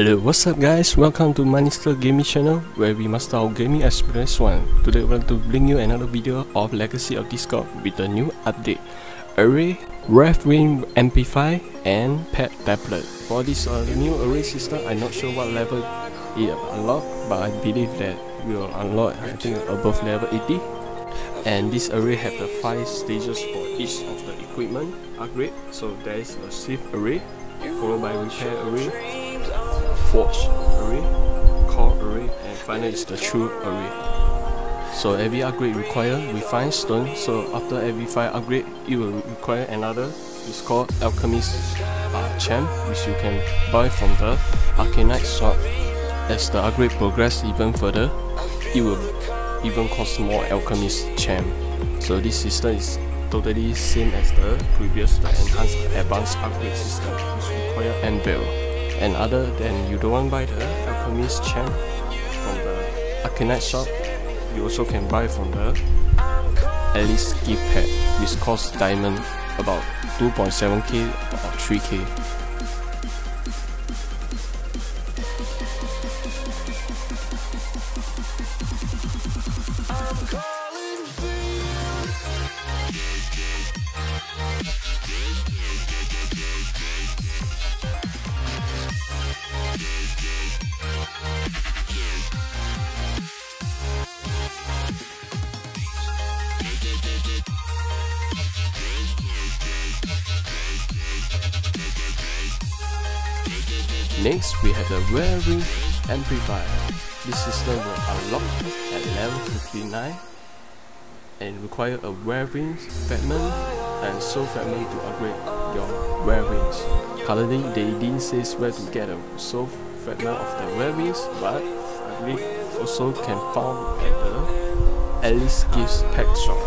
Hello, what's up guys? Welcome to Meister gaming channel where we master our gaming experience one. Today we want to bring you another video of Legacy of Discord with a new update. Array, Revwin Amplify and Pet Tablet. For this new array system, I'm not sure what level it unlock, but I believe that we will unlock I think above level 80. And this array have the 5 stages for each of the equipment upgrade. So there is a shift array, followed by repair array, forge array, core array, and finally is the true array. So every upgrade require refined stone. So after every 5 upgrade, you will require another. It's called Alchemist Champ, which you can buy from the Arcanite shop. As the upgrade progress even further, it will even cost more Alchemist Champ. So this system is totally same as the previous, the enhanced advanced upgrade system, which require anvil. And other than you don't want to buy the Alchemist Champ from the Arcanite shop, you also can buy from the Alice gift pack, which costs diamond about 2.7k or 3k. Next, we have the Revwin Amplify. This system will unlock at level 59 and require a Revwin fragment and soul fragment to upgrade your Revwins. Currently, they didn't say where to get a soul fragment of the Revwins, but I believe also can found at the Alice Gifts Pack shop.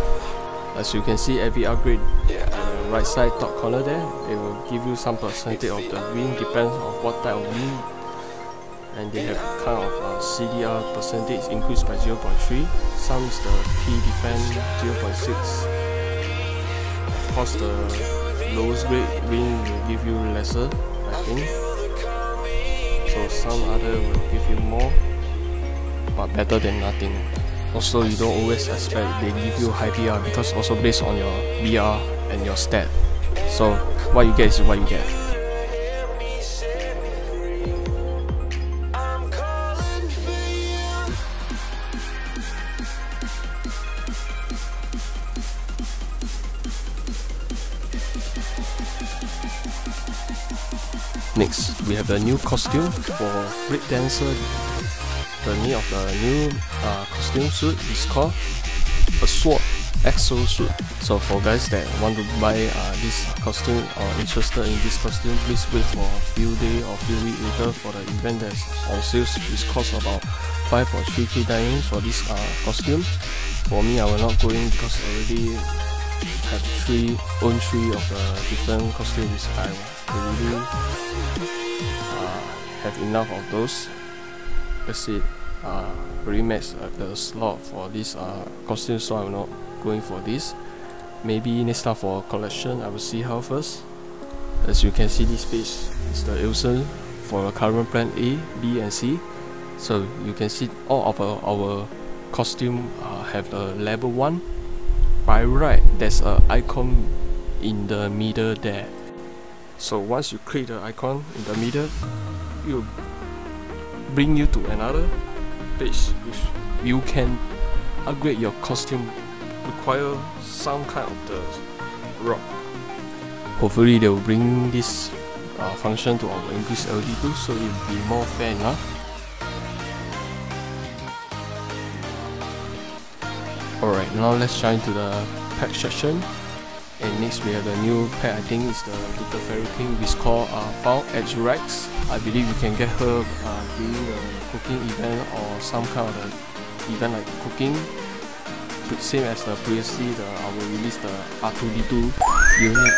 As you can see, every upgrade at the right side top corner there, they will give you some percentage of the win, depends on what type of win. And they have kind of CDR percentage increased by 0.3. Some is the P defense 0.6. Of course, the lowest grade win will give you lesser, I think. So some other will give you more, but better than nothing. Also, you don't always expect they give you high PR, because also based on your BR and your stat. So what you get is what you get. Next, we have the new costume for Break Dancer. The name of the new costume suit is called a sword exosuit. So for guys that want to buy this costume or interested in this costume, please wait for a few days or few weeks later for the event that's on sales, which costs about 5 or 3k diamond for this costume. For me, I will not go in because I already have own three of the different costumes. I really have enough of those. That's it. Already matched the slot for this costume, so I'm not going for this. Maybe next time for collection, I will see how first. As you can see, this page is the Ilson for current plan A, B and C. So you can see all of our costume have a level 1. By right, there's an icon in the middle there. So once you click the icon in the middle, it will bring you to another page which you can upgrade your costume. Require some kind of the rock. Hopefully they will bring this function to our English LD2, so it will be more fair enough. Alright, now let's jump to the pack section. And next we have the new pet, I think it's the Little Fairy King, which is called Foul Edge Rex. I believe you can get her during a cooking event or some kind of the event like cooking. Same as the previously, I will release the R2D2 unit.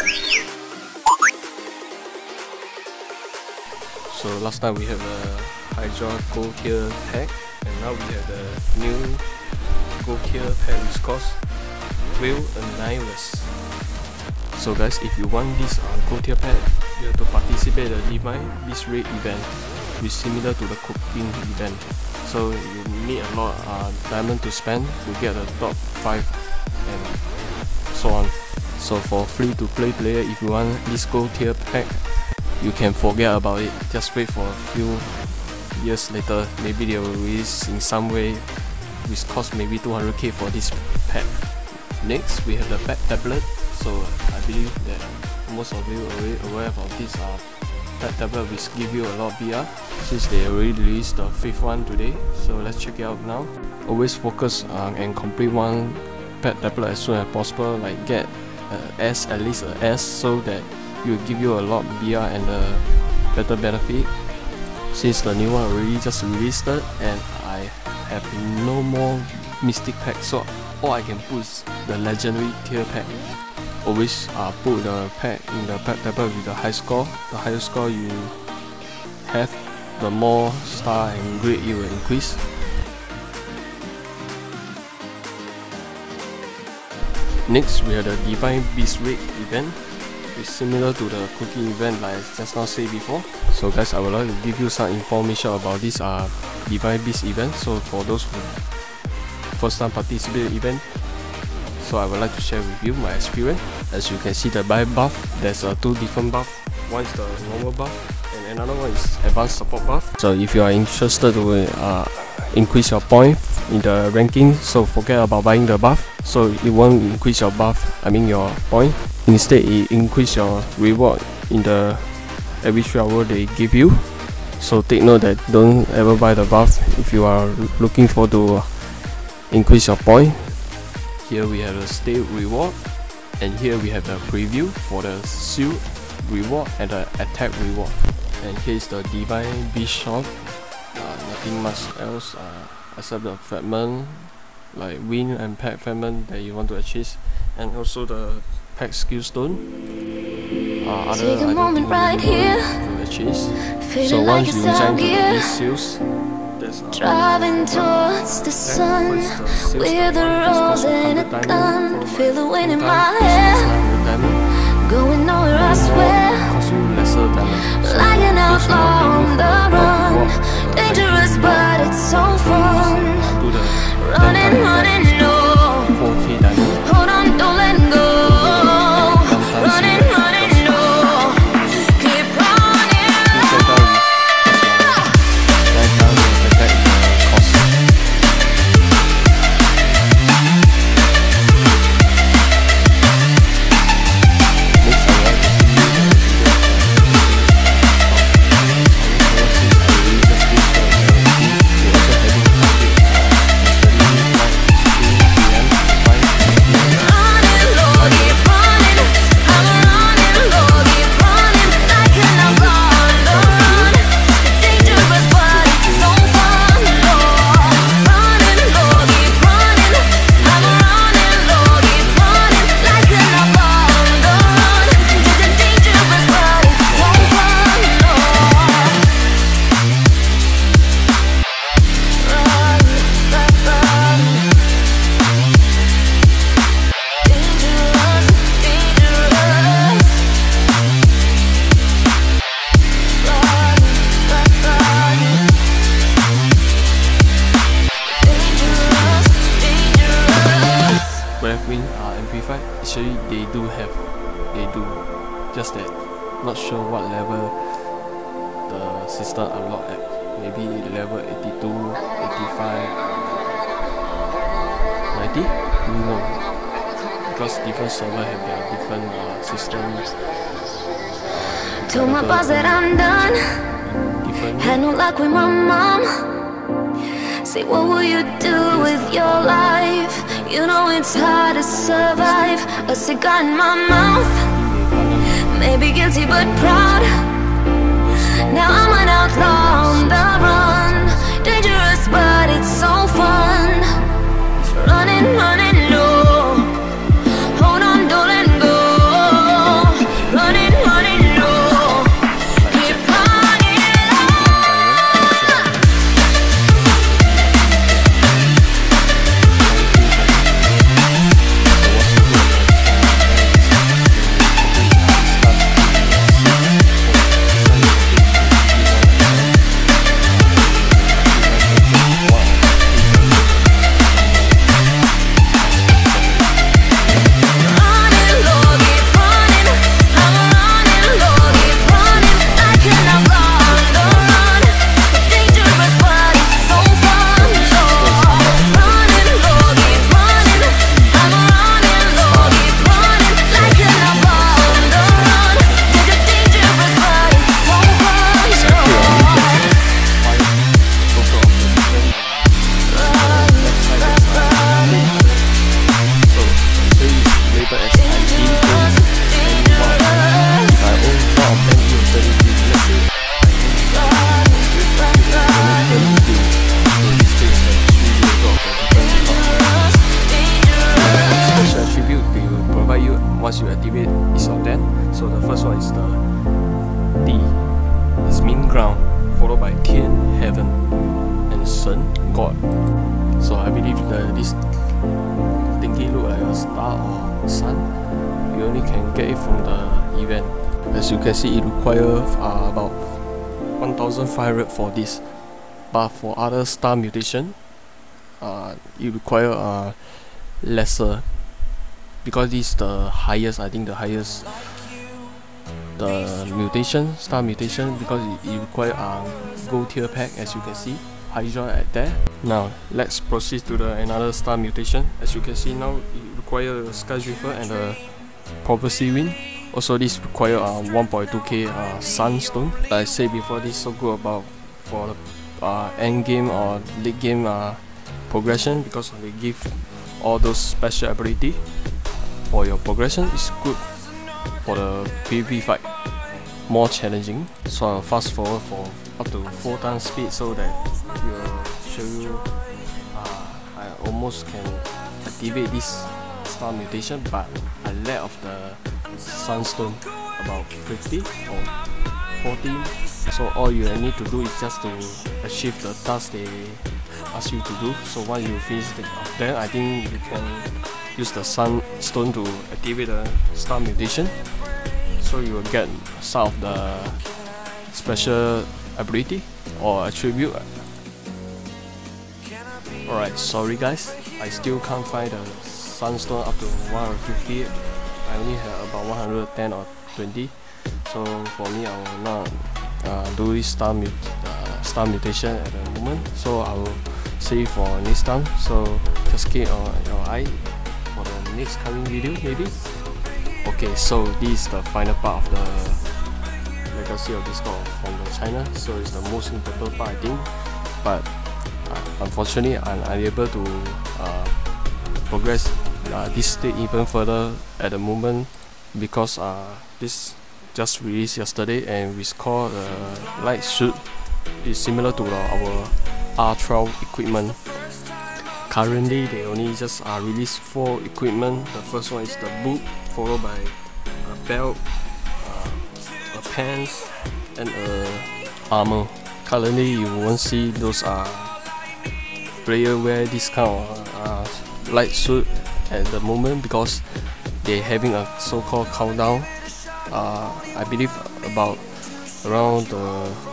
So last time we have the Hydra Gold Tier pack, and now we have the new Gold Tier pack, which costs Will Annihilus. So guys, if you want this gold tier pack, you have to participate in the Divine this raid event. which is similar to the cooking event. So you need a lot of diamond to spend to get the top 5 and so on. So for free to play player, if you want this gold tier pack, you can forget about it. Just wait for a few years later, maybe they will release in some way which cost maybe 200k for this pack. Next we have the pack tablet. So I believe that most of you are already aware about this pack tablet which give you a lot of BR, since they already released the 5th one today. So let's check it out now. Always focus and complete one pack tablet as soon as possible, like get at least a S, so that it will give you a lot of BR and a better benefit. Since the new one already just released it and I have no more mystic pack, so all I can put is the legendary tier pack. Always put the pack in the pack tablet with the high score. The higher score you have, the more star and grade it will increase. Next we have the Divine Beast Raid event. It's similar to the cooking event like I just now said before. So guys, I would like to give you some information about this Divine Beast event. So for those who first time participate in the event, so I would like to share with you my experience. As you can see the buff, there's two different buff. One is the normal buff and another one is advanced support buff. So if you are interested to increase your point in the ranking, so forget about buying the buff. So it won't increase your buff, I mean your point. Instead it increase your reward in the every 3 hours they give you. So take note that don't ever buy the buff if you are looking for to increase your point. Here we have the state reward, and here we have the preview for the shield reward and the attack reward. And here is the Divine Beast shop. Nothing much else except the fragment, like win and pack fragment that you want to achieve, and also the pack skill stone. Other Take a moment right here, to achieve. feeling So like once it's you out enjoy here, these seals, driving towards the sun with a rose and a gun. Feel the wind in my hair, going nowhere I swear, like an outlaw on the run. Dangerous but it's so fun. Running, running low, hold on, don't let go. Running, running low, keep running low. Amplify, actually they do, just that not sure what level the system unlock at. Maybe level 82, 85, 90, we know, because different server have their different systems. Told my boss that I'm done, had no luck with my mom. Say, what will you do with your life? You know it's hard to survive. A cigar in my mouth, maybe guilty but proud. Now I'm an outlaw on the run. Dangerous but it's so fun. Running, running low, hold on, don't let go. Running, running low, keep running once you activate each of them. So the first one is the D, it's mean ground, followed by Tien, heaven, and Shen, God. So I believe this thingy look like a star or sun. You only can get it from the event. As you can see, it requires about 1500 for this, but for other star mutation it require lesser, because this is the highest, I think the highest, the mutation, star mutation, because it require gold tier pack, as you can see, Hydra at there. Now let's proceed to another star mutation. As you can see now, it require a Skydriver and a Prophecy Wind. Also this require 1.2k Sunstone. Like I said before, this is so good about for the end game or late game progression, because they give all those special ability for your progression. It's good for the PvP fight, more challenging. So I'll fast forward for up to 4 times speed, so that it will show you I almost can activate this star mutation, but I lack of the Sunstone, about 50 or 14. So all you need to do is just to achieve the task they ask you to do. So once you finish then I think you can use the Sunstone to activate the star mutation, so you will get some of the special ability or attribute. Alright, sorry guys, I still can't find the Sunstone up to 150. I only have about 110 or 20. So for me, I will not do this star mutation at the moment. So I will save for next time. So just keep on your eye for the next coming video maybe. Okay, so this is the final part of the legacy of Discord from China. So it's the most important part, I think. But unfortunately, I'm unable to progress this state even further at the moment, because this just released yesterday, and we score the light suit is similar to our R12 equipment. Currently they only just release 4 equipment. The first one is the boot, followed by a belt, a pants, and a armor. Currently you won't see those player wear this kind of light suit at the moment, because they're having a so-called countdown. I believe about around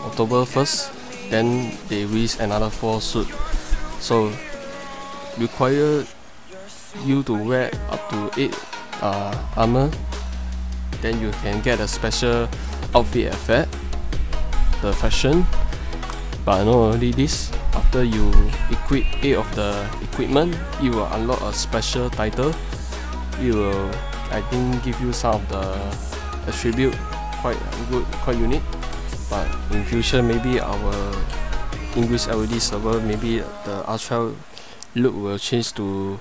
October 1st, then they release another 4 suit. So require you to wear up to 8 armor, then you can get a special outfit effect, the fashion. But not only this, after you equip 8 of the equipment, you will unlock a special title. It will, I think, give you some of the attribute quite good, quite unique. But in future, maybe our English LED server, maybe the R12 look will change to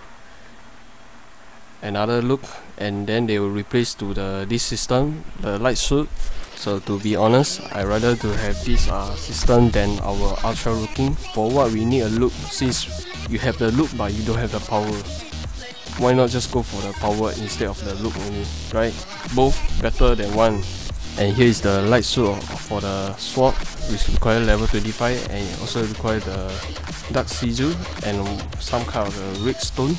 another look, and then they will replace to this system, the light suit. So to be honest, I rather to have this system than our R12 looking. For what we need a look, since you have the look but you don't have the power, why not just go for the power instead of the look only, right? Both better than one. And here is the light suit for the sword, which require level 25, and also require the dark sigil and some kind of red stone.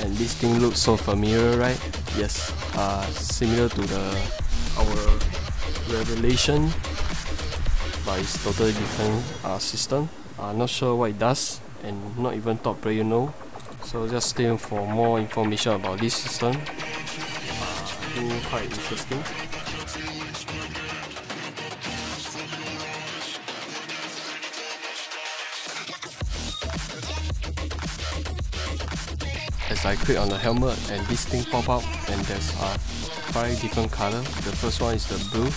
And this thing looks so familiar, right? Yes, similar to our Revelation, but it's totally different system. Not sure what it does, and not even top player know. So just stay tuned for more information about this system. I think quite interesting. As I click on the helmet, and this thing pop up, and there's 5 different colors. The first one is the blue,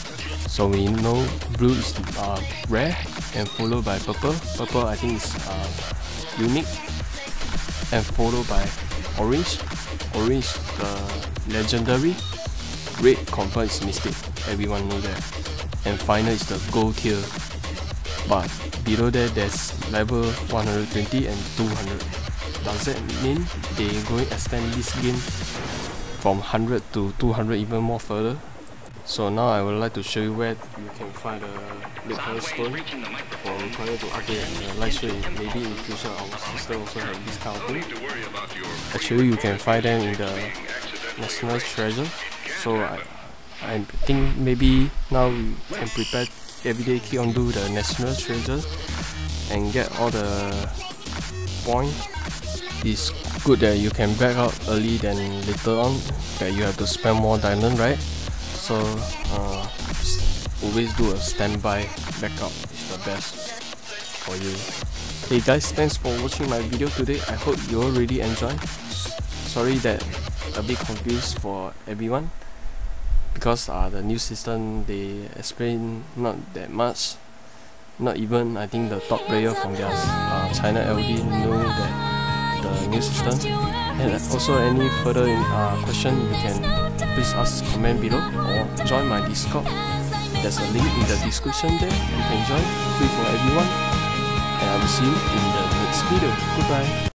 so we know blue is rare, and followed by purple. Purple I think is unique, and followed by orange. Orange the legendary. Red confirm is mystic, everyone know that. And final is the gold tier, but below that there's level 120 and 200. does that mean they're going to extend this game from 100 to 200 even more further? So now I would like to show you where you can find the red stone for required to upgrade the light switch. Maybe in future our sister also have this kind of thing. Actually you can find them in the National Treasure. So I think maybe now we can prepare everyday keep on do the National Treasure and get all the points. It's good that you can back out early than later on that you have to spend more diamond, right? So always do a standby backup is the best for you. Hey guys, thanks for watching my video today. I hope you all really enjoy. Sorry that a bit confused for everyone because the new system they explain not that much. Not even I think the top player from their China LD know that the new system. And also any further question you can please ask comment below or join my Discord. There's a link in the description there. You can join, free for everyone. And I will see you in the next video. Goodbye.